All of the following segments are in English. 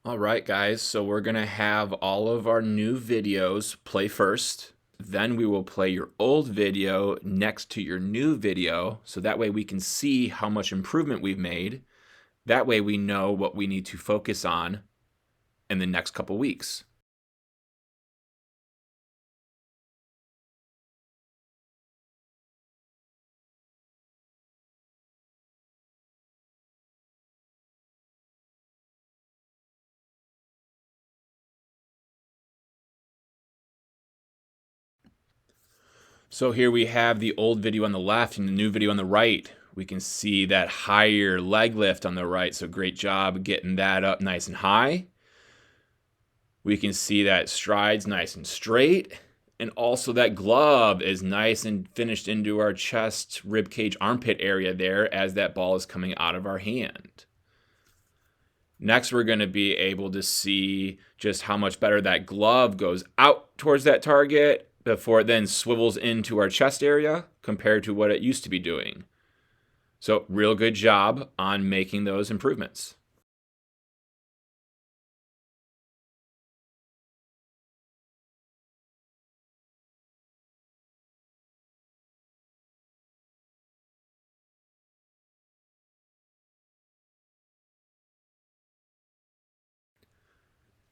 All right, guys, so we're going to have all of our new videos play first. Then we will play your old video next to your new video, so that way we can see how much improvement we've made. That way we know what we need to focus on in the next couple weeks. So here we have the old video on the left and the new video on the right. We can see that higher leg lift on the right, so great job getting that up nice and high. We can see that stride's nice and straight. And also that glove is nice and finished into our chest, rib cage, armpit area there as that ball is coming out of our hand. Next, we're going to be able to see just how much better that glove goes out towards that target before it then swivels into our chest area compared to what it used to be doing. So real good job on making those improvements.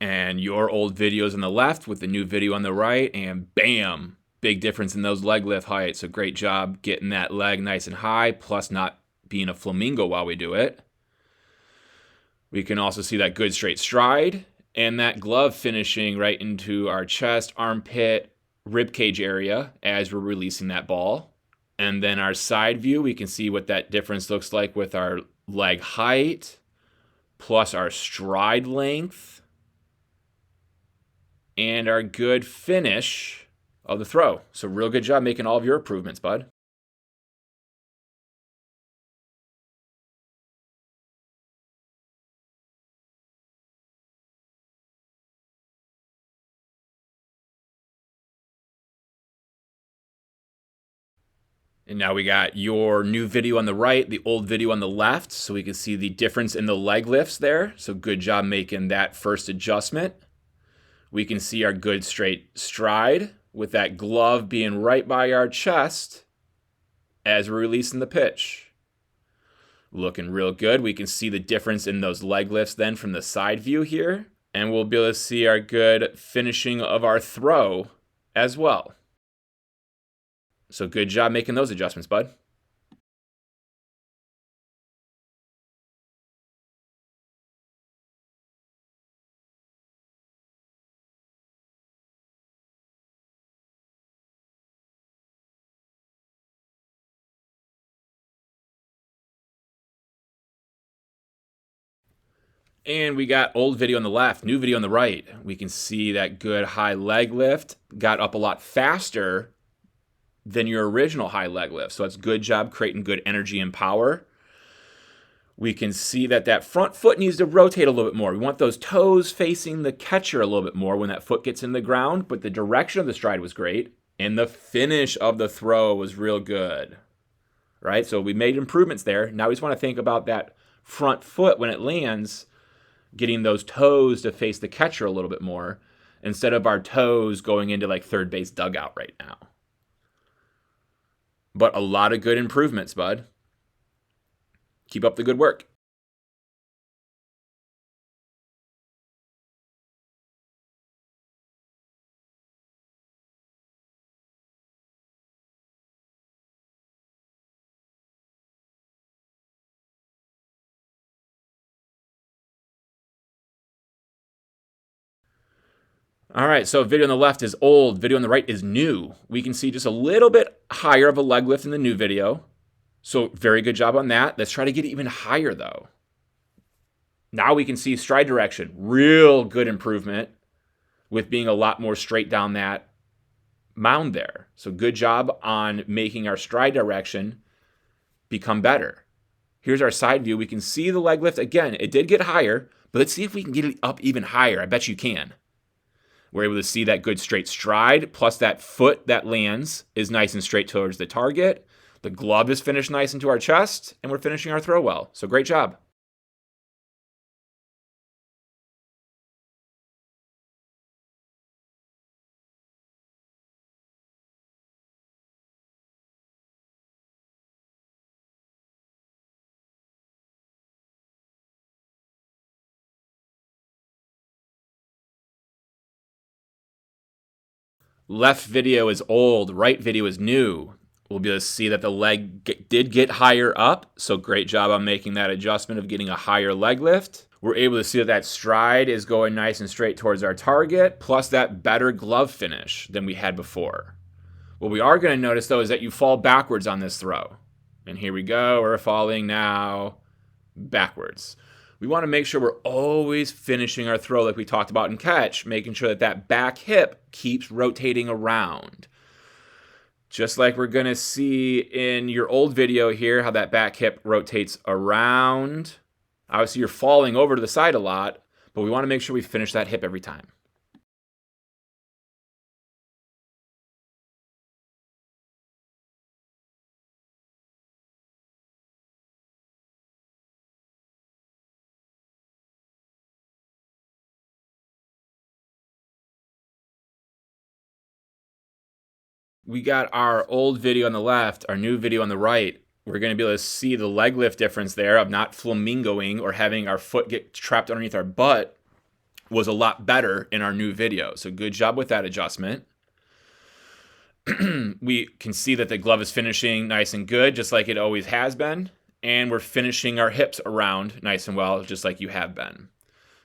And your old videos on the left with the new video on the right, and bam, big difference in those leg lift heights. So great job getting that leg nice and high, plus not being a flamingo while we do it. We can also see that good straight stride and that glove finishing right into our chest, armpit, rib cage area as we're releasing that ball. And then our side view, we can see what that difference looks like with our leg height plus our stride length and our good finish of the throw. So real good job making all of your improvements, bud. And now we got your new video on the right, the old video on the left, so we can see the difference in the leg lifts there. So good job making that first adjustment. We can see our good straight stride with that glove being right by our chest as we're releasing the pitch. Looking real good. We can see the difference in those leg lifts then from the side view here. And we'll be able to see our good finishing of our throw as well. So good job making those adjustments, bud. And we got old video on the left, new video on the right. We can see that good high leg lift got up a lot faster than your original high leg lift. So that's good job creating good energy and power. We can see that that front foot needs to rotate a little bit more. We want those toes facing the catcher a little bit more when that foot gets in the ground, but the direction of the stride was great. And the finish of the throw was real good, right? So we made improvements there. Now we just want to think about that front foot when it lands, getting those toes to face the catcher a little bit more instead of our toes going into like third base dugout right now. But a lot of good improvements, bud. Keep up the good work. All right, so video on the left is old, video on the right is new. We can see just a little bit higher of a leg lift in the new video. So very good job on that. Let's try to get it even higher though. Now we can see stride direction, real good improvement with being a lot more straight down that mound there. So good job on making our stride direction become better. Here's our side view. We can see the leg lift. Again, it did get higher, but let's see if we can get it up even higher. I bet you can. We're able to see that good straight stride, plus that foot that lands is nice and straight towards the target. The glove is finished nice into our chest, and we're finishing our throw well. So great job. Left video is old, right video is new. We'll be able to see that the leg did get higher up, so great job on making that adjustment of getting a higher leg lift. We're able to see that that stride is going nice and straight towards our target, plus that better glove finish than we had before. What we are going to notice, though, is that you fall backwards on this throw. And here we go, we're falling now backwards. We want to make sure we're always finishing our throw like we talked about in catch, making sure that that back hip keeps rotating around. Just like we're going to see in your old video here, how that back hip rotates around. Obviously, you're falling over to the side a lot, but we want to make sure we finish that hip every time. We got our old video on the left, our new video on the right. We're going to be able to see the leg lift difference there of not flamingoing or having our foot get trapped underneath our butt was a lot better in our new video. So good job with that adjustment. We can see that the glove is finishing nice and good, just like it always has been. And we're finishing our hips around nice and well, just like you have been.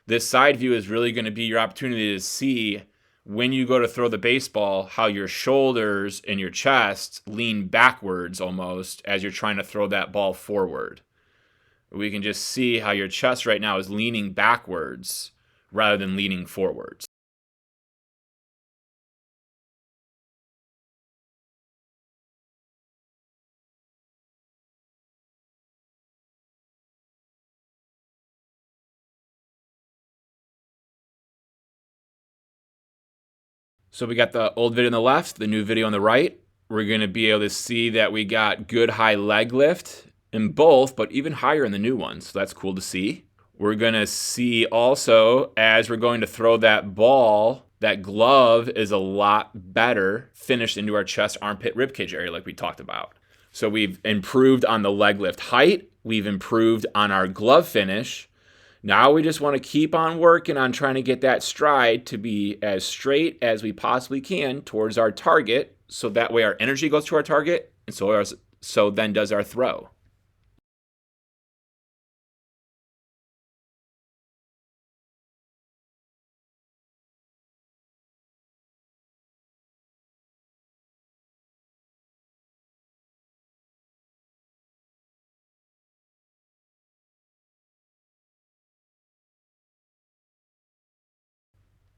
This side view is really going to be your opportunity to see when you go to throw the baseball, how your shoulders and your chest lean backwards almost as you're trying to throw that ball forward. We can just see how your chest right now is leaning backwards rather than leaning forwards. So we got the old video on the left, the new video on the right. We're going to be able to see that we got good high leg lift in both, but even higher in the new one. So that's cool to see. We're going to see also, as we're going to throw that ball, that glove is a lot better finished into our chest, armpit, ribcage area like we talked about. So we've improved on the leg lift height. We've improved on our glove finish. Now we just want to keep on working on trying to get that stride to be as straight as we possibly can towards our target, so that way our energy goes to our target, and so then does our throw.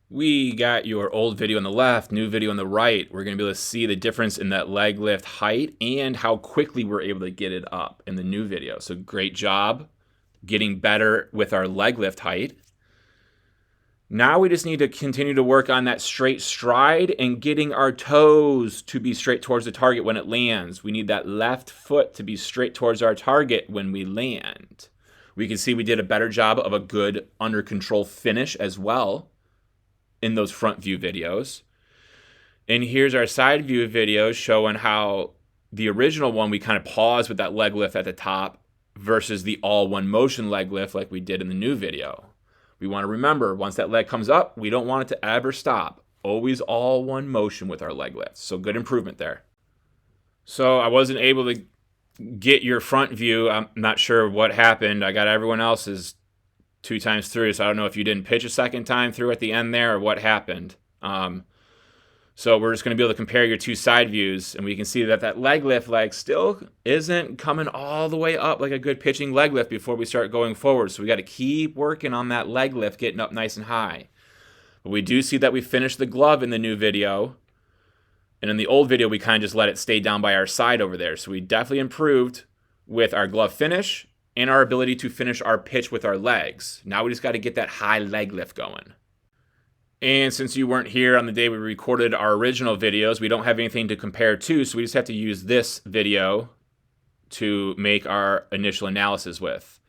We got your old video on the left, new video on the right. We're going to be able to see the difference in that leg lift height and how quickly we're able to get it up in the new video. So great job getting better with our leg lift height. Now we just need to continue to work on that straight stride and getting our toes to be straight towards the target when it lands. We need that left foot to be straight towards our target when we land. We can see we did a better job of a good under control finish as well in those front view videos. And here's our side view videos showing how the original one, we kind of paused with that leg lift at the top versus the all one motion leg lift like we did in the new video. We want to remember, once that leg comes up, we don't want it to ever stop. Always all one motion with our leg lifts. So good improvement there. So I wasn't able to get your front view. I'm not sure what happened. I got everyone else's 2 times through, so I don't know if you didn't pitch a second time through at the end there or what happened. So we're just going to be able to compare your 2 side views, and we can see that that leg lift still isn't coming all the way up like a good pitching leg lift before we start going forward. So we got to keep working on that leg lift, getting up nice and high. But we do see that we finished the glove in the new video, and in the old video we kind of just let it stay down by our side over there. So we definitely improved with our glove finish and our ability to finish our pitch with our legs. Now we just got to get that high leg lift going. And since you weren't here on the day we recorded our original videos, we don't have anything to compare to, so we just have to use this video to make our initial analysis with.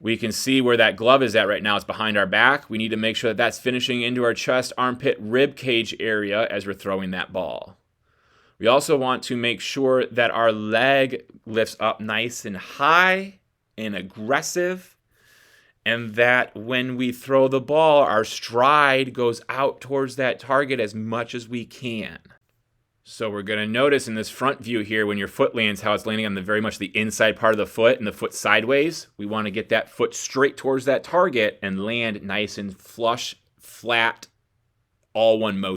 We can see where that glove is at right now. It's behind our back. We need to make sure that that's finishing into our chest, armpit, rib cage area as we're throwing that ball. We also want to make sure that our leg lifts up nice and high and aggressive, and that when we throw the ball, our stride goes out towards that target as much as we can. So we're going to notice in this front view here, when your foot lands, how it's landing on the very much the inside part of the foot and the foot sideways. We want to get that foot straight towards that target and land nice and flush, flat, all one motion.